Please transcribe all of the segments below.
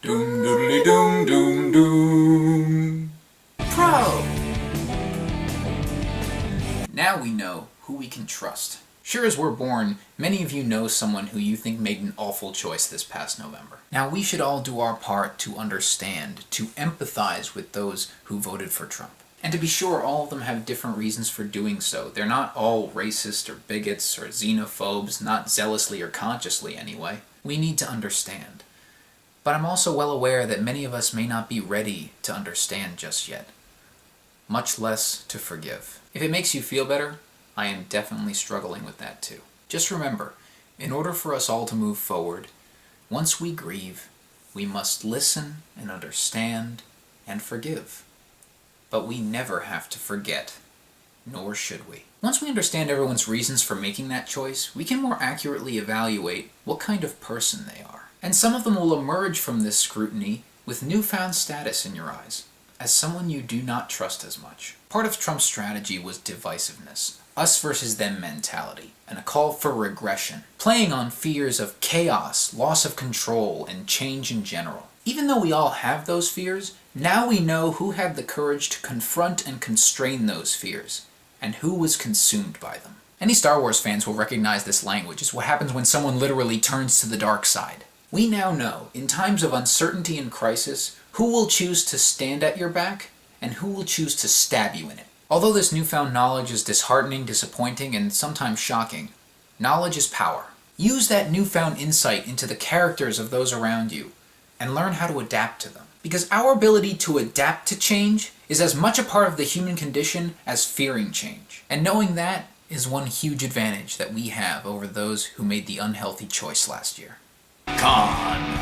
Doom doodly doom doom doom. Pro! Now we know who we can trust. Sure as we're born, many of you know someone who you think made an awful choice this past November. Now we should all do our part to understand, to empathize with those who voted for Trump. And to be sure, all of them have different reasons for doing so. They're not all racist or bigots or xenophobes, not zealously or consciously anyway. We need to understand. But I'm also well aware that many of us may not be ready to understand just yet, much less to forgive. If it makes you feel better, I am definitely struggling with that too. Just remember, in order for us all to move forward, once we grieve, we must listen and understand and forgive. But we never have to forget, nor should we. Once we understand everyone's reasons for making that choice, we can more accurately evaluate what kind of person they are. And some of them will emerge from this scrutiny with newfound status in your eyes, as someone you do not trust as much. Part of Trump's strategy was divisiveness, us versus them mentality, and a call for regression, playing on fears of chaos, loss of control, and change in general. Even though we all have those fears, now we know who had the courage to confront and constrain those fears, and who was consumed by them. Any Star Wars fans will recognize this language. It's what happens when someone literally turns to the dark side. We now know, in times of uncertainty and crisis, who will choose to stand at your back, and who will choose to stab you in it. Although this newfound knowledge is disheartening, disappointing, and sometimes shocking, knowledge is power. Use that newfound insight into the characters of those around you, and learn how to adapt to them. Because our ability to adapt to change is as much a part of the human condition as fearing change. And knowing that is one huge advantage that we have over those who made the unhealthy choice last year. Con.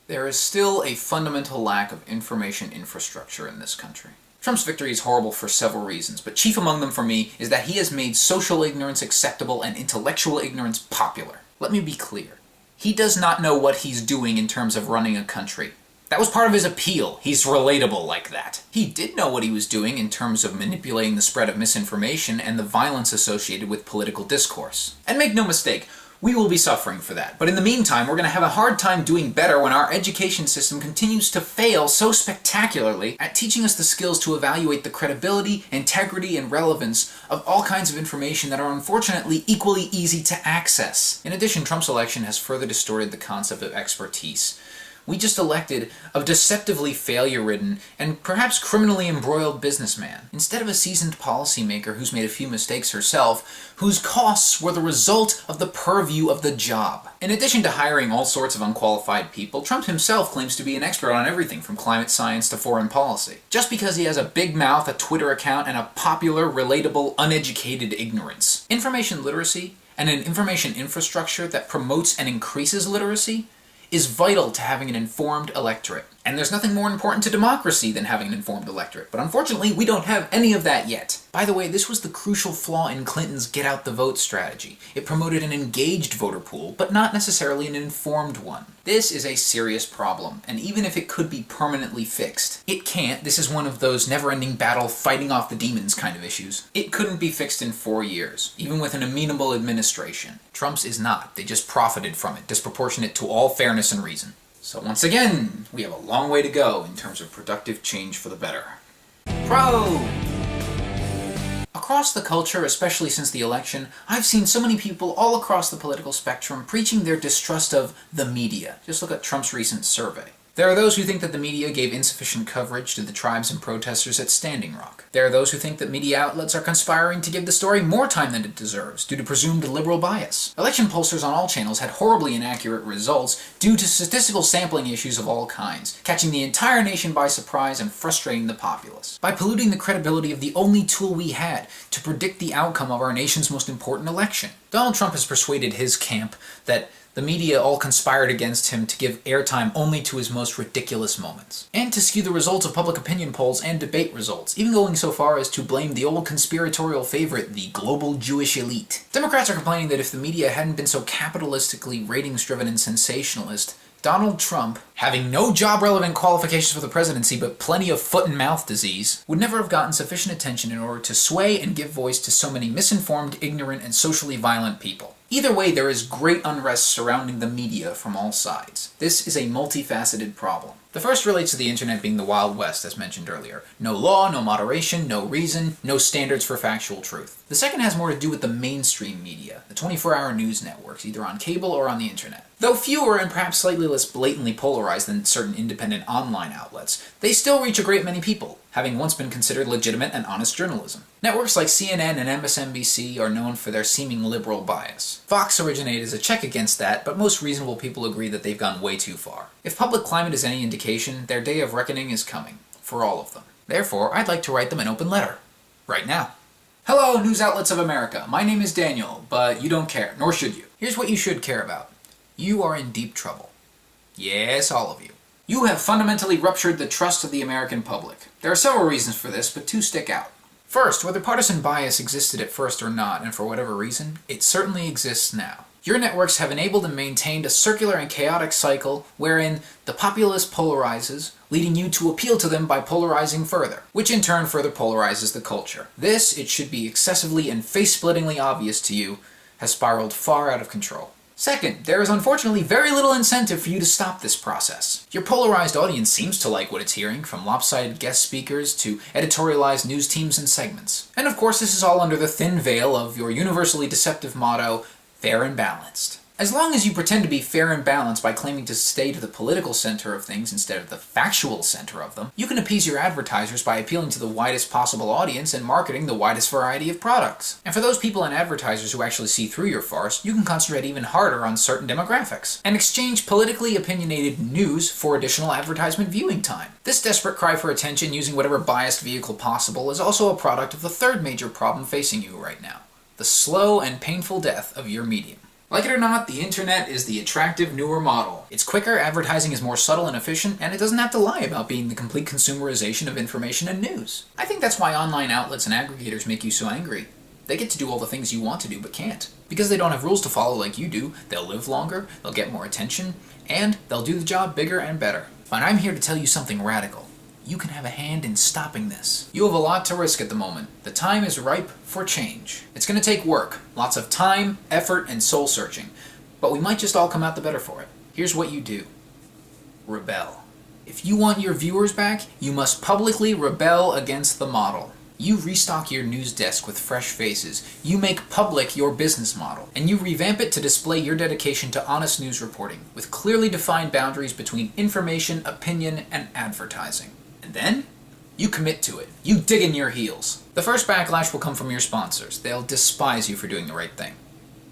There is still a fundamental lack of information infrastructure in this country. Trump's victory is horrible for several reasons, but chief among them for me is that he has made social ignorance acceptable and intellectual ignorance popular. Let me be clear. He does not know what he's doing in terms of running a country. That was part of his appeal. He's relatable like that. He did know what he was doing in terms of manipulating the spread of misinformation and the violence associated with political discourse. And make no mistake, we will be suffering for that. But in the meantime, we're going to have a hard time doing better when our education system continues to fail so spectacularly at teaching us the skills to evaluate the credibility, integrity, and relevance of all kinds of information that are unfortunately equally easy to access. In addition, Trump's election has further distorted the concept of expertise. We just elected a deceptively failure-ridden and perhaps criminally embroiled businessman, instead of a seasoned policymaker who's made a few mistakes herself, whose costs were the result of the purview of the job. In addition to hiring all sorts of unqualified people, Trump himself claims to be an expert on everything from climate science to foreign policy. Just because he has a big mouth, a Twitter account, and a popular, relatable, uneducated ignorance. Information literacy, and an information infrastructure that promotes and increases literacy, is vital to having an informed electorate. And there's nothing more important to democracy than having an informed electorate. But unfortunately, we don't have any of that yet. By the way, this was the crucial flaw in Clinton's get-out-the-vote strategy. It promoted an engaged voter pool, but not necessarily an informed one. This is a serious problem, and even if it could be permanently fixed, it can't. This is one of those never-ending battle fighting off the demons kind of issues. It couldn't be fixed in 4 years, even with an amenable administration. Trump's is not. They just profited from it, disproportionate to all fairness and reason. So once again, we have a long way to go in terms of productive change for the better. Pro! Across the culture, especially since the election, I've seen so many people all across the political spectrum preaching their distrust of the media. Just look at Trump's recent survey. There are those who think that the media gave insufficient coverage to the tribes and protesters at Standing Rock. There are those who think that media outlets are conspiring to give the story more time than it deserves due to presumed liberal bias. Election pollsters on all channels had horribly inaccurate results due to statistical sampling issues of all kinds, catching the entire nation by surprise and frustrating the populace. By polluting the credibility of the only tool we had to predict the outcome of our nation's most important election. Donald Trump has persuaded his camp that the media all conspired against him to give airtime only to his most ridiculous moments, and to skew the results of public opinion polls and debate results, even going so far as to blame the old conspiratorial favorite, the global Jewish elite. Democrats are complaining that if the media hadn't been so capitalistically ratings-driven and sensationalist, Donald Trump, having no job-relevant qualifications for the presidency but plenty of foot and mouth disease, would never have gotten sufficient attention in order to sway and give voice to so many misinformed, ignorant, and socially violent people. Either way, there is great unrest surrounding the media from all sides. This is a multifaceted problem. The first relates to the internet being the Wild West, as mentioned earlier. No law, no moderation, no reason, no standards for factual truth. The second has more to do with the mainstream media, the 24-hour news networks, either on cable or on the internet. Though fewer and perhaps slightly less blatantly polarized than certain independent online outlets, they still reach a great many people, having once been considered legitimate and honest journalism. Networks like CNN and MSNBC are known for their seeming liberal bias. Fox originated as a check against that, but most reasonable people agree that they've gone way too far. If public climate is any indication, their day of reckoning is coming, for all of them. Therefore, I'd like to write them an open letter. Right now. Hello, news outlets of America. My name is Daniel, but you don't care, nor should you. Here's what you should care about. You are in deep trouble. Yes, all of you. You have fundamentally ruptured the trust of the American public. There are several reasons for this, but two stick out. First, whether partisan bias existed at first or not, and for whatever reason, it certainly exists now. Your networks have enabled and maintained a circular and chaotic cycle wherein the populace polarizes, leading you to appeal to them by polarizing further, which in turn further polarizes the culture. This, it should be excessively and face-splittingly obvious to you, has spiraled far out of control. Second, there is unfortunately very little incentive for you to stop this process. Your polarized audience seems to like what it's hearing, from lopsided guest speakers to editorialized news teams and segments. And of course, this is all under the thin veil of your universally deceptive motto, fair and balanced. As long as you pretend to be fair and balanced by claiming to stay to the political center of things instead of the factual center of them, you can appease your advertisers by appealing to the widest possible audience and marketing the widest variety of products. And for those people and advertisers who actually see through your farce, you can concentrate even harder on certain demographics and exchange politically opinionated news for additional advertisement viewing time. This desperate cry for attention using whatever biased vehicle possible is also a product of the third major problem facing you right now: the slow and painful death of your medium. Like it or not, the internet is the attractive newer model. It's quicker, advertising is more subtle and efficient, and it doesn't have to lie about being the complete consumerization of information and news. I think that's why online outlets and aggregators make you so angry. They get to do all the things you want to do but can't. Because they don't have rules to follow like you do, they'll live longer, they'll get more attention, and they'll do the job bigger and better. But I'm here to tell you something radical. You can have a hand in stopping this. You have a lot to risk at the moment. The time is ripe for change. It's going to take work, lots of time, effort, and soul searching. But we might just all come out the better for it. Here's what you do. Rebel. If you want your viewers back, you must publicly rebel against the model. You restock your news desk with fresh faces. You make public your business model. And you revamp it to display your dedication to honest news reporting, with clearly defined boundaries between information, opinion, and advertising. And then, you commit to it. You dig in your heels. The first backlash will come from your sponsors. They'll despise you for doing the right thing.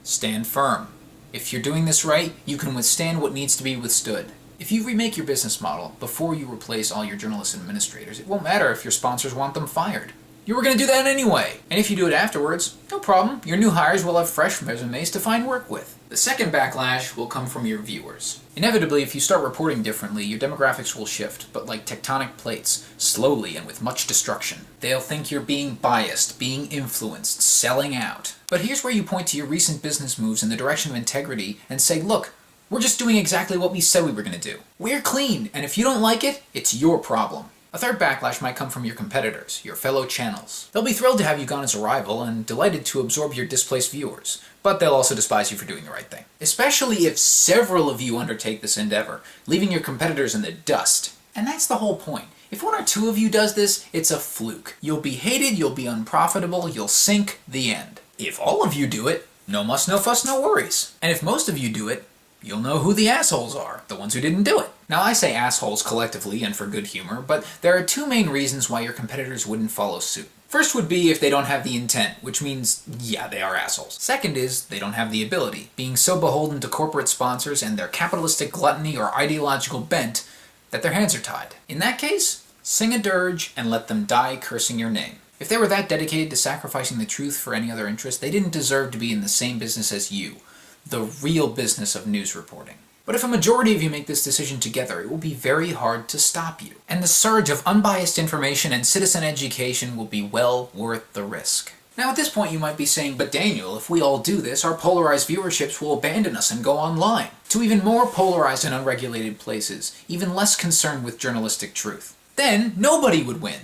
Stand firm. If you're doing this right, you can withstand what needs to be withstood. If you remake your business model before you replace all your journalists and administrators, it won't matter if your sponsors want them fired. You were going to do that anyway. And if you do it afterwards, no problem. Your new hires will have fresh resumes to find work with. The second backlash will come from your viewers. Inevitably, if you start reporting differently, your demographics will shift, but like tectonic plates, slowly and with much destruction. They'll think you're being biased, being influenced, selling out. But here's where you point to your recent business moves in the direction of integrity and say, look, we're just doing exactly what we said we were going to do. We're clean, and if you don't like it, it's your problem. A third backlash might come from your competitors, your fellow channels. They'll be thrilled to have you gone as a rival and delighted to absorb your displaced viewers, but they'll also despise you for doing the right thing. Especially if several of you undertake this endeavor, leaving your competitors in the dust. And that's the whole point. If one or two of you does this, it's a fluke. You'll be hated, you'll be unprofitable, you'll sink, the end. If all of you do it, no muss, no fuss, no worries. And if most of you do it, you'll know who the assholes are, the ones who didn't do it. Now, I say assholes collectively and for good humor, but there are two main reasons why your competitors wouldn't follow suit. First would be if they don't have the intent, which means, yeah, they are assholes. Second is, they don't have the ability, being so beholden to corporate sponsors and their capitalistic gluttony or ideological bent that their hands are tied. In that case, sing a dirge and let them die cursing your name. If they were that dedicated to sacrificing the truth for any other interest, they didn't deserve to be in the same business as you. The real business of news reporting. But if a majority of you make this decision together, it will be very hard to stop you. And the surge of unbiased information and citizen education will be well worth the risk. Now at this point you might be saying, but Daniel, if we all do this, our polarized viewerships will abandon us and go online to even more polarized and unregulated places, even less concerned with journalistic truth. Then nobody would win.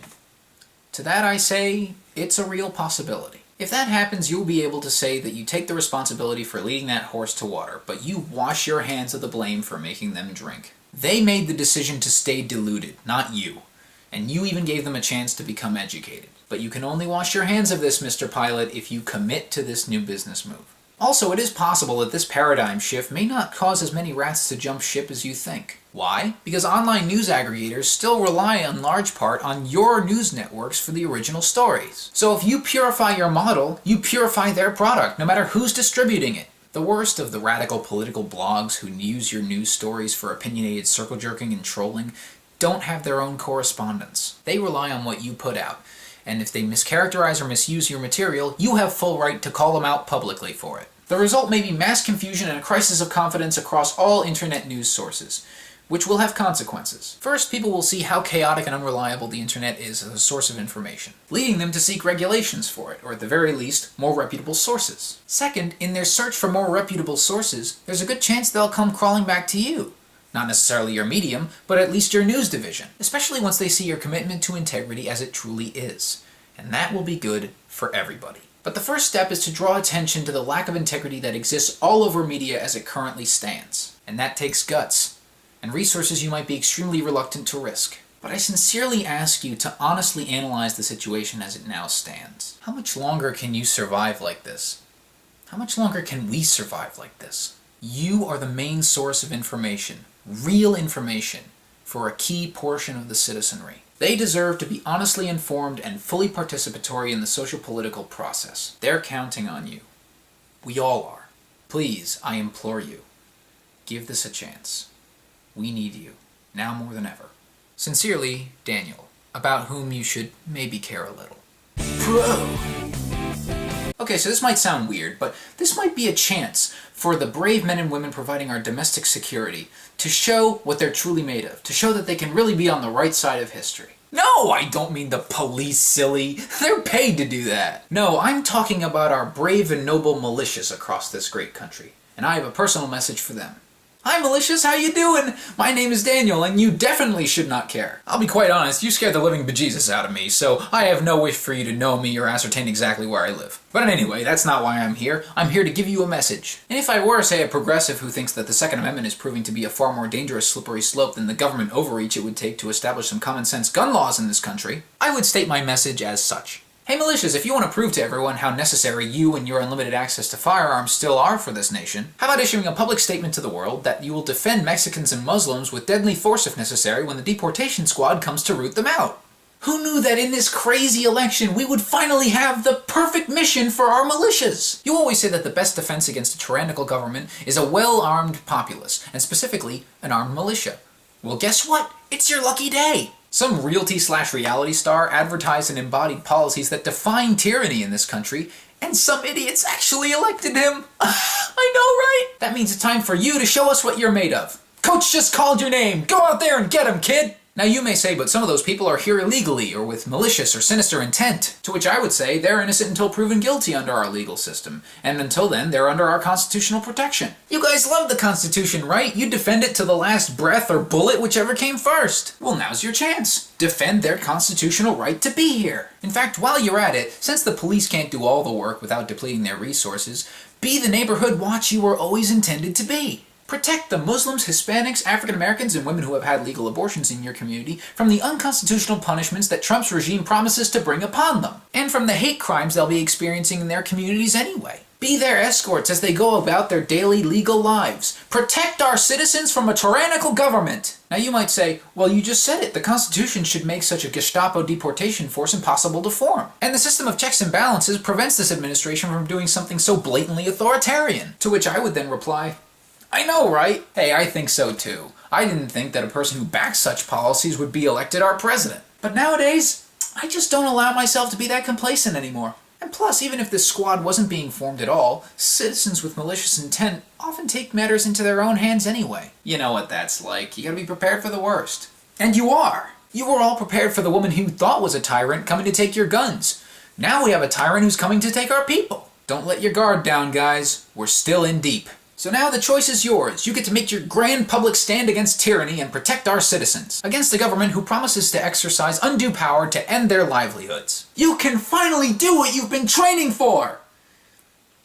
To that I say, it's a real possibility. If that happens, you'll be able to say that you take the responsibility for leading that horse to water, but you wash your hands of the blame for making them drink. They made the decision to stay deluded, not you. And you even gave them a chance to become educated. But you can only wash your hands of this, Mr. Pilot, if you commit to this new business move. Also, it is possible that this paradigm shift may not cause as many rats to jump ship as you think. Why? Because online news aggregators still rely in large part on your news networks for the original stories. So if you purify your model, you purify their product, no matter who's distributing it. The worst of the radical political blogs who use your news stories for opinionated circle jerking and trolling don't have their own correspondence. They rely on what you put out. And if they mischaracterize or misuse your material, you have full right to call them out publicly for it. The result may be mass confusion and a crisis of confidence across all internet news sources, which will have consequences. First, people will see how chaotic and unreliable the internet is as a source of information, leading them to seek regulations for it, or at the very least, more reputable sources. Second, in their search for more reputable sources, there's a good chance they'll come crawling back to you. Not necessarily your medium, but at least your news division, especially once they see your commitment to integrity as it truly is. And that will be good for everybody. But the first step is to draw attention to the lack of integrity that exists all over media as it currently stands. And that takes guts, and resources you might be extremely reluctant to risk. But I sincerely ask you to honestly analyze the situation as it now stands. How much longer can you survive like this? How much longer can we survive like this? You are the main source of information, real information, for a key portion of the citizenry. They deserve to be honestly informed and fully participatory in the social-political process. They're counting on you. We all are. Please, I implore you, give this a chance. We need you, now more than ever. Sincerely, Daniel, about whom you should maybe care a little. Bro! Okay, so this might sound weird, but this might be a chance for the brave men and women providing our domestic security to show what they're truly made of, to show that they can really be on the right side of history. No, I don't mean the police, silly. They're paid to do that. No, I'm talking about our brave and noble militias across this great country, and I have a personal message for them. Hi militias, how you doing? My name is Daniel, and you definitely should not care. I'll be quite honest, you scared the living bejesus out of me, so I have no wish for you to know me or ascertain exactly where I live. But anyway, that's not why I'm here. I'm here to give you a message. And if I were, say, a progressive who thinks that the Second Amendment is proving to be a far more dangerous slippery slope than the government overreach it would take to establish some common sense gun laws in this country, I would state my message as such. Hey militias, if you want to prove to everyone how necessary you and your unlimited access to firearms still are for this nation, how about issuing a public statement to the world that you will defend Mexicans and Muslims with deadly force if necessary when the deportation squad comes to root them out? Who knew that in this crazy election we would finally have the perfect mission for our militias? You always say that the best defense against a tyrannical government is a well-armed populace, and specifically an armed militia. Well, guess what? It's your lucky day! Some realty/reality star advertised and embodied policies that define tyranny in this country, and some idiots actually elected him. I know, right? That means it's time for you to show us what you're made of. Coach just called your name. Go out there and get him, kid! Now you may say, but some of those people are here illegally or with malicious or sinister intent. To which I would say, they're innocent until proven guilty under our legal system. And until then, they're under our constitutional protection. You guys love the Constitution, right? You defend it to the last breath or bullet, whichever came first. Well, now's your chance. Defend their constitutional right to be here. In fact, while you're at it, since the police can't do all the work without depleting their resources, be the neighborhood watch you were always intended to be. Protect the Muslims, Hispanics, African Americans, and women who have had legal abortions in your community from the unconstitutional punishments that Trump's regime promises to bring upon them, and from the hate crimes they'll be experiencing in their communities anyway. Be their escorts as they go about their daily legal lives. Protect our citizens from a tyrannical government. Now you might say, well, you just said it. The Constitution should make such a Gestapo deportation force impossible to form. And the system of checks and balances prevents this administration from doing something so blatantly authoritarian. To which I would then reply, I know, right? Hey, I think so too. I didn't think that a person who backs such policies would be elected our president. But nowadays, I just don't allow myself to be that complacent anymore. And plus, even if this squad wasn't being formed at all, citizens with malicious intent often take matters into their own hands anyway. You know what that's like. You gotta be prepared for the worst. And you are. You were all prepared for the woman who you thought was a tyrant coming to take your guns. Now we have a tyrant who's coming to take our people. Don't let your guard down, guys. We're still in deep. So now the choice is yours. You get to make your grand public stand against tyranny and protect our citizens, against a government who promises to exercise undue power to end their livelihoods. You can finally do what you've been training for!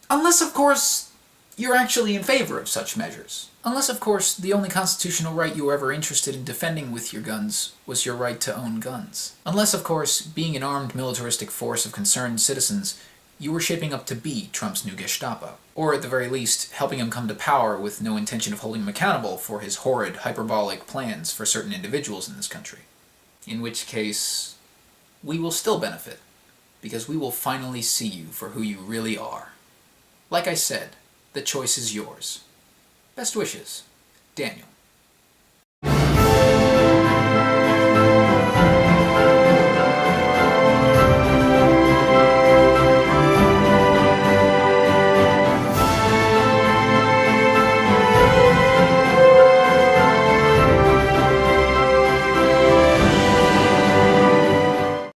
Unless, of course, you're actually in favor of such measures. Unless, of course, the only constitutional right you were ever interested in defending with your guns was your right to own guns. Unless, of course, being an armed militaristic force of concerned citizens, you were shaping up to be Trump's new Gestapo. Or at the very least, helping him come to power with no intention of holding him accountable for his horrid, hyperbolic plans for certain individuals in this country. In which case, we will still benefit, because we will finally see you for who you really are. Like I said, the choice is yours. Best wishes, Daniel.